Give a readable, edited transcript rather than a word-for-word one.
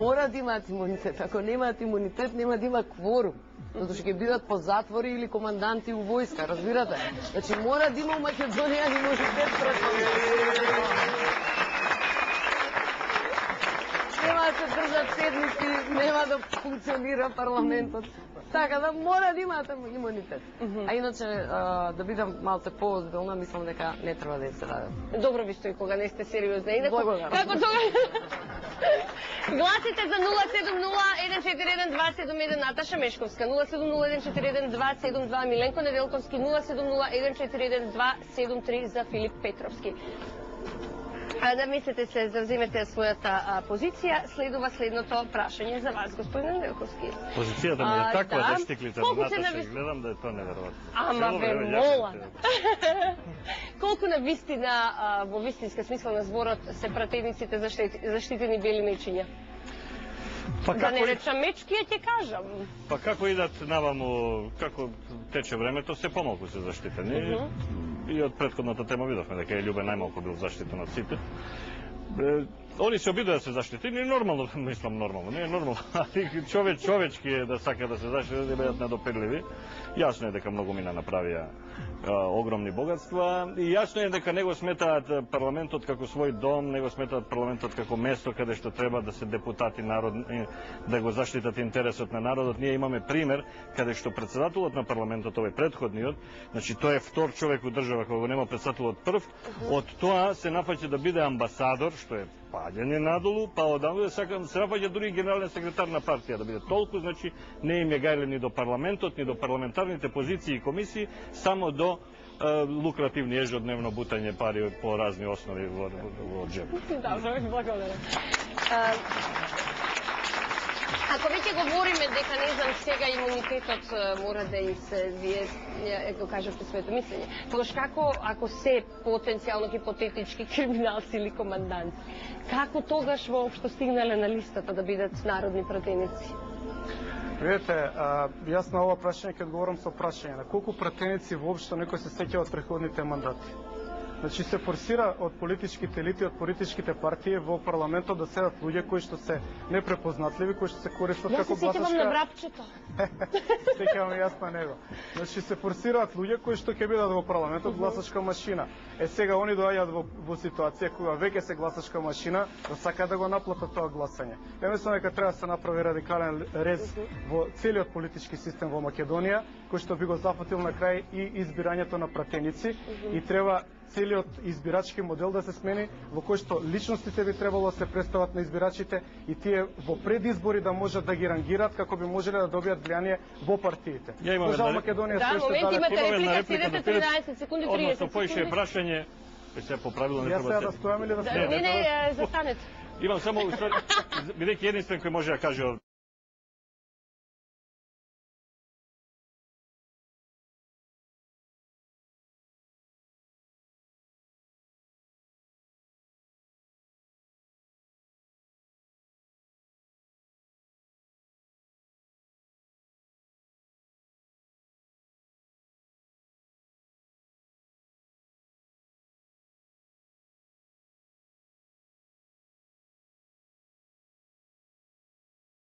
Мора да имаат имунитет. Ако немаат имунитет, нема да има кворум. Затоа што ќе бидат по затвори или команданти у војска, разбирате? Значи мора да има у Македонија имунитет нема да се држат седници, нема да функционира парламентот. Така да мора да имаат имунитет. А иначе да бидам малце поозбилна, мислам дека не треба да се даде. Добро ви стои кога не сте сериозна. Благодарам. Како тога? Гласите за 070-141-271 Наташа Мешковска, 070-141-272 Миленко Неделковски, 070-141-273 за Филип Петровски. Да мислите се, да вземете својата позиција, следува следното прашање за вас, господин Неделковски. Позицијата ми е таква да штиклите на Наташа, гледам да е тоа неверојатно. Ама ве мола. Колку на вистина, во вистинска смисла на зборот, се пратениците заштитени бели мечиња? Да не речам мечки, ја ќе кажам. Па како идат наваму, како тече времето, се помалку се заштитени. И од претходната тема видовме дека е Љубе најмалку бил заштитен од сите. Они се обидува да се заштитени, нормално, мислам нормално, не е нормално, човечки е да сака да се заштитени, да бидат недопирливи. Јасно е дека многу мина направија огромни богатства и јасно е дека не го сметаат парламентот како свој дом, не го сметаат парламентот како место каде што треба да се депутати народ, да го заштитат интересот на народот. Ние имаме пример каде што председателот на парламентот, овој претходниот, значи тој е втор човек у држава кога го нема председателот прв, од тоа се нафаќа да биде амбасадор, што е паѓање надолу, па одаму да се нафаќа дури генерален секретар на партија да биде толку, значи не им е гајле ни до парламентот, ни до парламентарните позиции и комисии, само до лукративни ежедневно бутање пари по разни основи во џеб. Добро, ви благодарам. Ако веќе говориме дека, не знам, сега имунитетот мора да им се, вие го кажавте своето мислење, тогаш како, ако се потенцијално хипотетички криминалци или команданти, како тогаш воопшто стигнале на листата да бидат народни пратеници? Видете, јас на ова прашање ќе одговорам со прашање. На колку пратеници воопшто некој се сеќа од претходните мандати? Значи се форсира од политичките елити, од политичките партии во парламентот да седат луѓе кои што се непрепознатливи, кои што се користат како гласачка. Јас се сеќавам на Врапчето. Сеќавам јас на него. Значи се форсираат луѓе кои што ќе бидат во парламентот гласачка машина. Сега они доаѓаат во ситуација кога веќе се гласачка машина, да сакаат да го наплатат тоа гласање. Ја мислам дека треба да се направи радикален рез во целиот политички систем во Македонија, кој што би го зафатил на крај и избирањето на пратеници и треба целиот избирачки модел да се смени, во кој што личностите би требало да се представат на избирачите и тие во предизбори да можат да ги рангираат како би можеле да добијат влијание во партиите. Жал Македонија да, момент имате реплика, 30 секунди, 30 секунди. Поише прашање, се по правило не треба да. Јас сега да стојам или да не, застанете. Имам само, бидејќи единствен кој може да каже